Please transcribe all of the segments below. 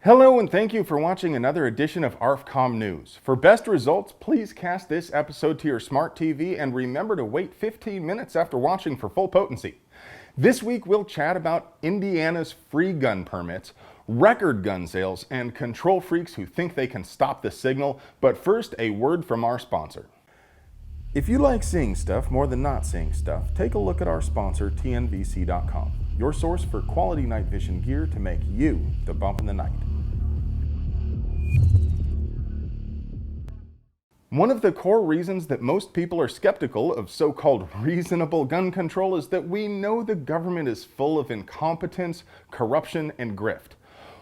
Hello and thank you for watching another edition of ARFCOM News. For best results, please cast this episode to your smart TV and remember to wait 15 minutes after watching for full potency. This week we'll chat about Indiana's free gun permits, record gun sales, and control freaks who think they can stop the signal. But first, a word from our sponsor. If you like seeing stuff more than not seeing stuff, take a look at our sponsor, TNVC.com, your source for quality night vision gear to make you the bump in the night. One of the core reasons that most people are skeptical of so-called reasonable gun control is that we know the government is full of incompetence, corruption, and grift.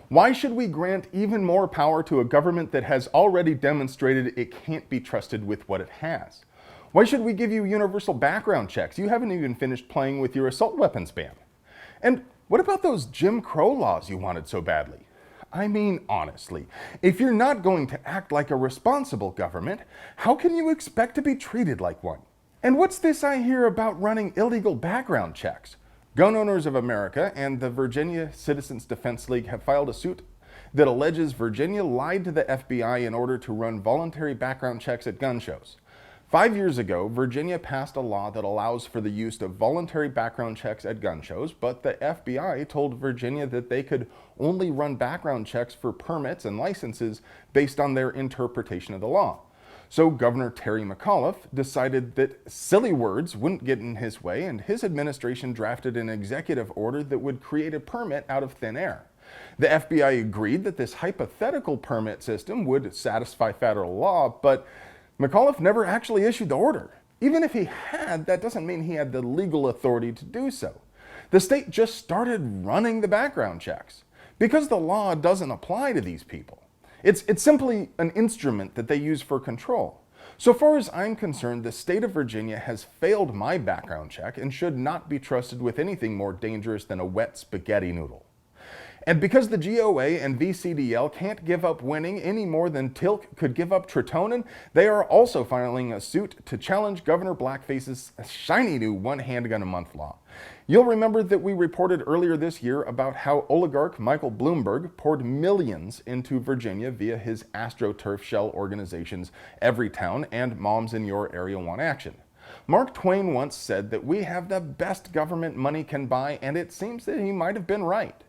Why should we grant even more power to a government that has already demonstrated it can't be trusted with what it has? Why should we give you universal background checks? You haven't even finished playing with your assault weapons ban. And what about those Jim Crow laws you wanted so badly? I mean, honestly, if you're not going to act like a responsible government, how can you expect to be treated like one? And what's this I hear about running illegal background checks? Gun Owners of America and the Virginia Citizens Defense League have filed a suit that alleges Virginia lied to the FBI in order to run voluntary background checks at gun shows. 5 years ago, Virginia passed a law that allows for the use of voluntary background checks at gun shows, but the FBI told Virginia that they could only run background checks for permits and licenses based on their interpretation of the law. So Governor Terry McAuliffe decided that silly words wouldn't get in his way, and his administration drafted an executive order that would create a permit out of thin air. The FBI agreed that this hypothetical permit system would satisfy federal law, but McAuliffe never actually issued the order. Even if he had, that doesn't mean he had the legal authority to do so. The state just started running the background checks because the law doesn't apply to these people. It's simply an instrument that they use for control. So far as I'm concerned, the state of Virginia has failed my background check and should not be trusted with anything more dangerous than a wet spaghetti noodle. And because the GOA and VCDL can't give up winning any more than Tilk could give up Tritonin, they are also filing a suit to challenge Governor Blackface's shiny new one handgun a month law. You'll remember that we reported earlier this year about how oligarch Michael Bloomberg poured millions into Virginia via his AstroTurf shell organizations Everytown and Moms in Your Area Want Action. Mark Twain once said that we have the best government money can buy, and it seems that he might have been right.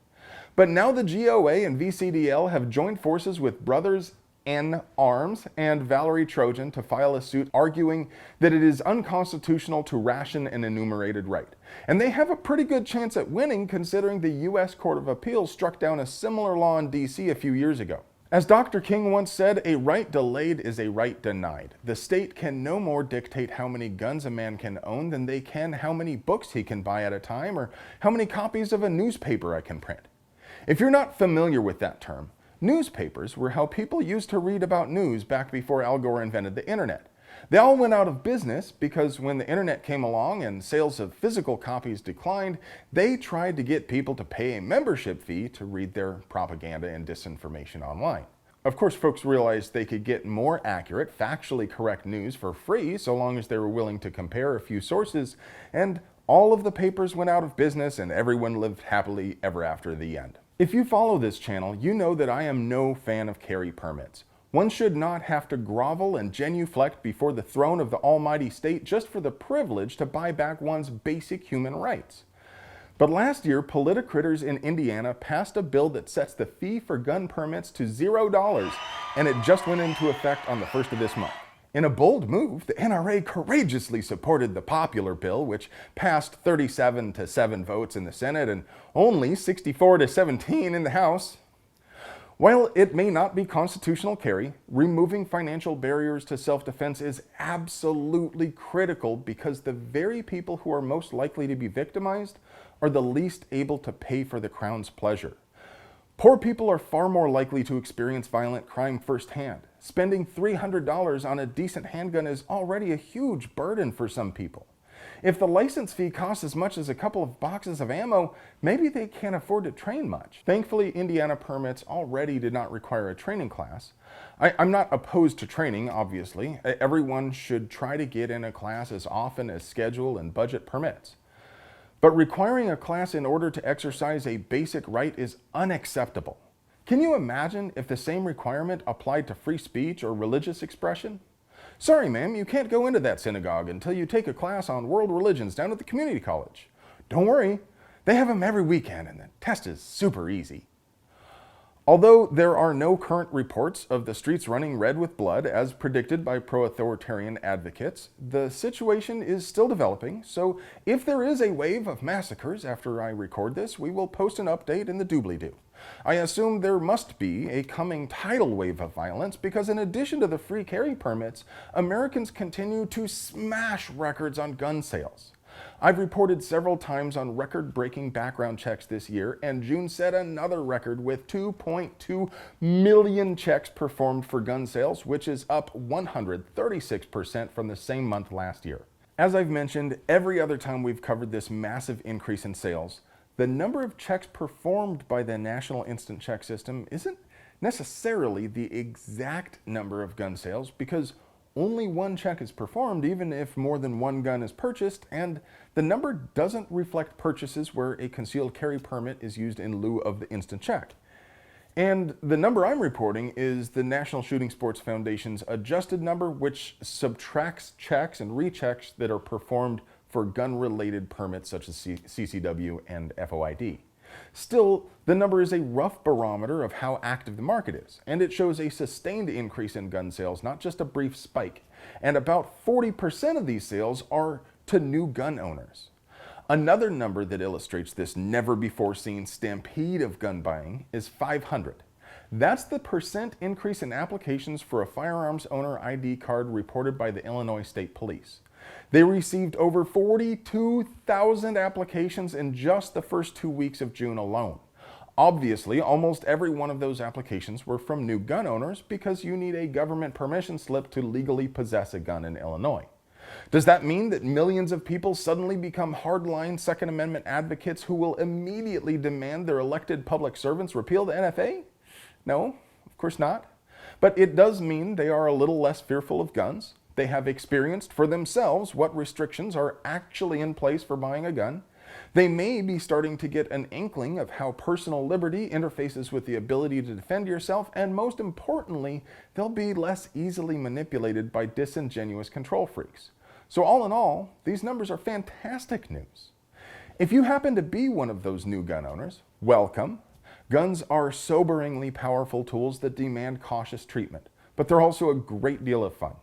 But now the GOA and VCDL have joined forces with Brothers in Arms and Valerie Trojan to file a suit arguing that it is unconstitutional to ration an enumerated right. And they have a pretty good chance at winning considering the U.S. Court of Appeals struck down a similar law in D.C. a few years ago. As Dr. King once said, a right delayed is a right denied. The state can no more dictate how many guns a man can own than they can how many books he can buy at a time or how many copies of a newspaper I can print. If you're not familiar with that term, newspapers were how people used to read about news back before Al Gore invented the internet. They all went out of business because when the internet came along and sales of physical copies declined, they tried to get people to pay a membership fee to read their propaganda and disinformation online. Of course, folks realized they could get more accurate, factually correct news for free so long as they were willing to compare a few sources, and all of the papers went out of business and everyone lived happily ever after the end. If you follow this channel, you know that I am no fan of carry permits. One should not have to grovel and genuflect before the throne of the almighty state just for the privilege to buy back one's basic human rights. But last year, politicritters in Indiana passed a bill that sets the fee for gun permits to $0, and it just went into effect on the 1st of this month. In a bold move, the NRA courageously supported the popular bill, which passed 37-7 votes in the Senate and only 64-17 in the House. While it may not be constitutional carry, removing financial barriers to self-defense is absolutely critical because the very people who are most likely to be victimized are the least able to pay for the Crown's pleasure. Poor people are far more likely to experience violent crime firsthand. Spending $300 on a decent handgun is already a huge burden for some people. If the license fee costs as much as a couple of boxes of ammo, maybe they can't afford to train much. Thankfully, Indiana permits already did not require a training class. I'm not opposed to training, obviously. Everyone should try to get in a class as often as schedule and budget permits. But requiring a class in order to exercise a basic right is unacceptable. Can you imagine if the same requirement applied to free speech or religious expression? Sorry, ma'am, you can't go into that synagogue until you take a class on world religions down at the community college. Don't worry, they have them every weekend and the test is super easy. Although there are no current reports of the streets running red with blood as predicted by pro-authoritarian advocates, the situation is still developing, so if there is a wave of massacres after I record this, we will post an update in the doobly-doo. I assume there must be a coming tidal wave of violence because in addition to the free carry permits, Americans continue to smash records on gun sales. I've reported several times on record-breaking background checks this year, and June set another record with 2.2 million checks performed for gun sales, which is up 136% from the same month last year. As I've mentioned, every other time we've covered this massive increase in sales, the number of checks performed by the National Instant Check System isn't necessarily the exact number of gun sales because only one check is performed even if more than one gun is purchased, and the number doesn't reflect purchases where a concealed carry permit is used in lieu of the instant check. And the number I'm reporting is the National Shooting Sports Foundation's adjusted number, which subtracts checks and rechecks that are performed for gun-related permits such as CCW and FOID. Still, the number is a rough barometer of how active the market is, and it shows a sustained increase in gun sales, not just a brief spike. And about 40% of these sales are to new gun owners. Another number that illustrates this never-before-seen stampede of gun buying is 500. That's the percent increase in applications for a firearms owner ID card reported by the Illinois State Police. They received over 42,000 applications in just the first 2 weeks of June alone. Obviously, almost every one of those applications were from new gun owners because you need a government permission slip to legally possess a gun in Illinois. Does that mean that millions of people suddenly become hardline Second Amendment advocates who will immediately demand their elected public servants repeal the NFA? No, of course not. But it does mean they are a little less fearful of guns. They have experienced for themselves what restrictions are actually in place for buying a gun. They may be starting to get an inkling of how personal liberty interfaces with the ability to defend yourself, and most importantly, they'll be less easily manipulated by disingenuous control freaks. So all in all, these numbers are fantastic news. If you happen to be one of those new gun owners, welcome. Guns are soberingly powerful tools that demand cautious treatment, but they're also a great deal of fun.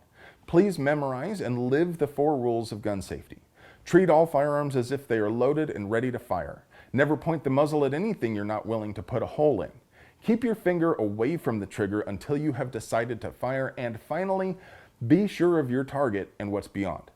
Please memorize and live the 4 rules of gun safety. Treat all firearms as if they are loaded and ready to fire. Never point the muzzle at anything you're not willing to put a hole in. Keep your finger away from the trigger until you have decided to fire. And finally, be sure of your target and what's beyond.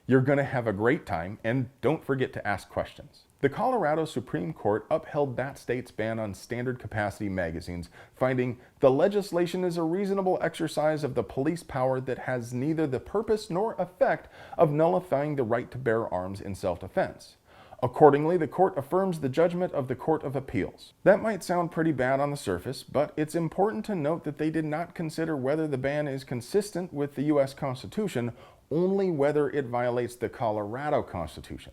You're going to have a great time, and don't forget to ask questions. The Colorado Supreme Court upheld that state's ban on standard capacity magazines, finding the legislation is a reasonable exercise of the police power that has neither the purpose nor effect of nullifying the right to bear arms in self-defense. Accordingly, the court affirms the judgment of the Court of Appeals. That might sound pretty bad on the surface, but it's important to note that they did not consider whether the ban is consistent with the U.S. Constitution, only whether it violates the Colorado Constitution.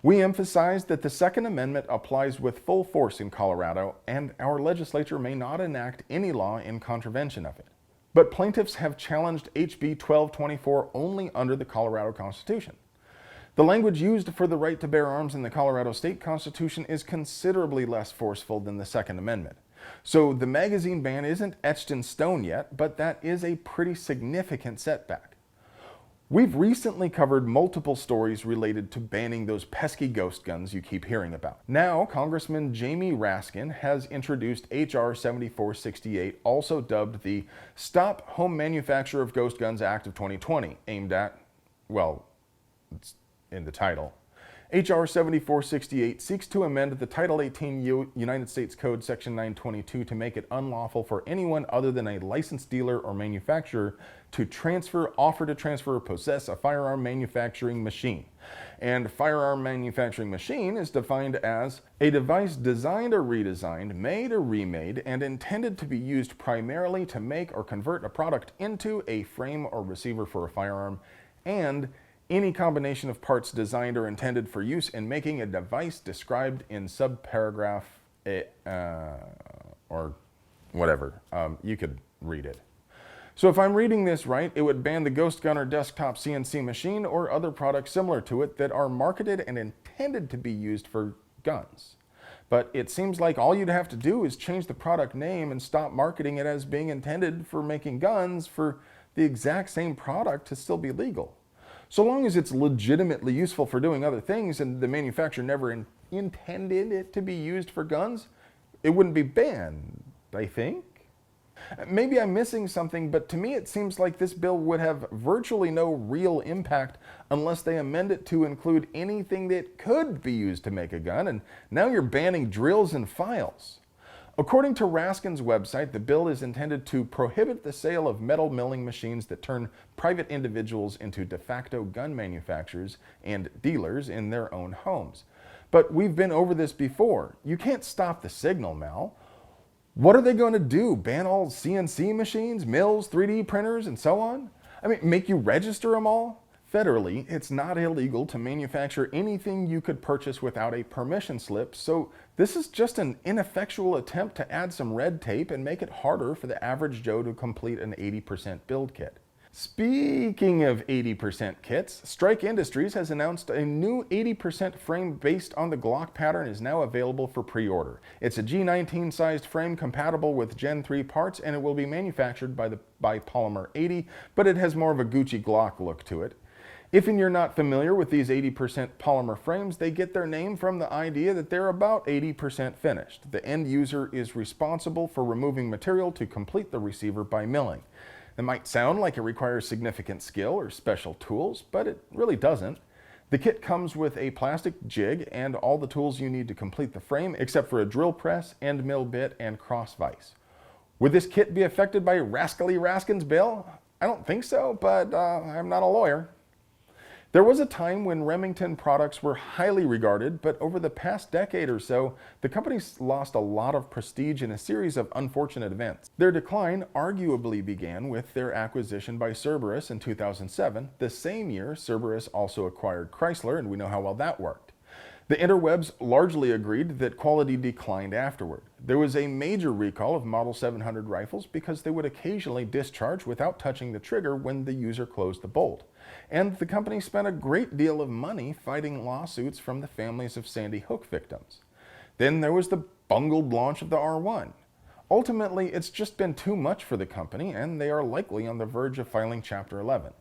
We emphasize that the Second Amendment applies with full force in Colorado, and our legislature may not enact any law in contravention of it. But plaintiffs have challenged HB 1224 only under the Colorado Constitution. The language used for the right to bear arms in the Colorado State Constitution is considerably less forceful than the Second Amendment. So the magazine ban isn't etched in stone yet, but that is a pretty significant setback. We've recently covered multiple stories related to banning those pesky ghost guns you keep hearing about. Now, Congressman Jamie Raskin has introduced H.R. 7468, also dubbed the Stop Home Manufacture of Ghost Guns Act of 2020, aimed at, well, it's in the title. H.R. 7468 seeks to amend the Title 18 United States Code Section 922 to make it unlawful for anyone other than a licensed dealer or manufacturer to transfer, offer to transfer, or possess a firearm manufacturing machine. And firearm manufacturing machine is defined as a device designed or redesigned, made or remade, and intended to be used primarily to make or convert a product into a frame or receiver for a firearm, and any combination of parts designed or intended for use in making a device described in subparagraph A, or whatever. You could read it. So if I'm reading this right, it would ban the Ghost Gunner desktop CNC machine or other products similar to it that are marketed and intended to be used for guns. But it seems like all you'd have to do is change the product name and stop marketing it as being intended for making guns for the exact same product to still be legal. So long as it's legitimately useful for doing other things and the manufacturer never intended it to be used for guns, it wouldn't be banned, I think. Maybe I'm missing something, but to me it seems like this bill would have virtually no real impact unless they amend it to include anything that could be used to make a gun, and now you're banning drills and files. According to Raskin's website, the bill is intended to prohibit the sale of metal milling machines that turn private individuals into de facto gun manufacturers and dealers in their own homes. But we've been over this before. You can't stop the signal, Mal. What are they going to do? Ban all CNC machines, mills, 3D printers, and so on? I mean, make you register them all? Federally, it's not illegal to manufacture anything you could purchase without a permission slip, so this is just an ineffectual attempt to add some red tape and make it harder for the average Joe to complete an 80% build kit. Speaking of 80% kits, Strike Industries has announced a new 80% frame based on the Glock pattern is now available for pre-order. It's a G19 sized frame compatible with Gen 3 parts, and it will be manufactured by Polymer 80, but it has more of a Gucci Glock look to it. If you're not familiar with these 80% polymer frames, they get their name from the idea that they're about 80% finished. The end user is responsible for removing material to complete the receiver by milling. It might sound like it requires significant skill or special tools, but it really doesn't. The kit comes with a plastic jig and all the tools you need to complete the frame, except for a drill press, end mill bit, and cross vise. Would this kit be affected by Rascally Raskin's bill? I don't think so, but I'm not a lawyer. There was a time when Remington products were highly regarded, but over the past decade or so, the company's lost a lot of prestige in a series of unfortunate events. Their decline arguably began with their acquisition by Cerberus in 2007. The same year, Cerberus also acquired Chrysler, and we know how well that worked. The interwebs largely agreed that quality declined afterward. There was a major recall of Model 700 rifles because they would occasionally discharge without touching the trigger when the user closed the bolt. And the company spent a great deal of money fighting lawsuits from the families of Sandy Hook victims. Then there was the bungled launch of the R1. Ultimately, it's just been too much for the company, and they are likely on the verge of filing Chapter 11.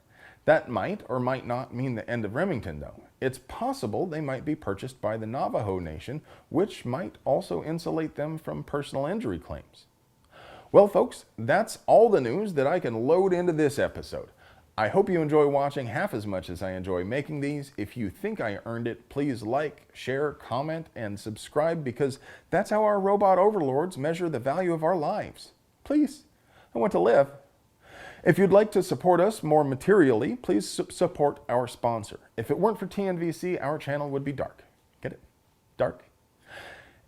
That might or might not mean the end of Remington, though. It's possible they might be purchased by the Navajo Nation, which might also insulate them from personal injury claims. Well, folks, that's all the news that I can load into this episode. I hope you enjoy watching half as much as I enjoy making these. If you think I earned it, please like, share, comment, and subscribe, because that's how our robot overlords measure the value of our lives. Please, I want to live. If you'd like to support us more materially, please support our sponsor. If it weren't for TNVC, our channel would be dark. Get it? Dark.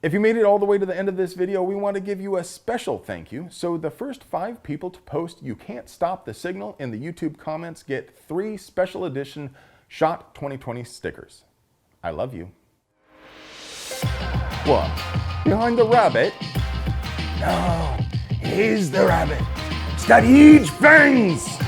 If you made it all the way to the end of this video, we want to give you a special thank you. So the first 5 people to post "You Can't Stop the Signal" in the YouTube comments get 3 special edition SHOT 2020 stickers. I love you. What? Behind the rabbit? No, he's the rabbit. It's got huge fangs!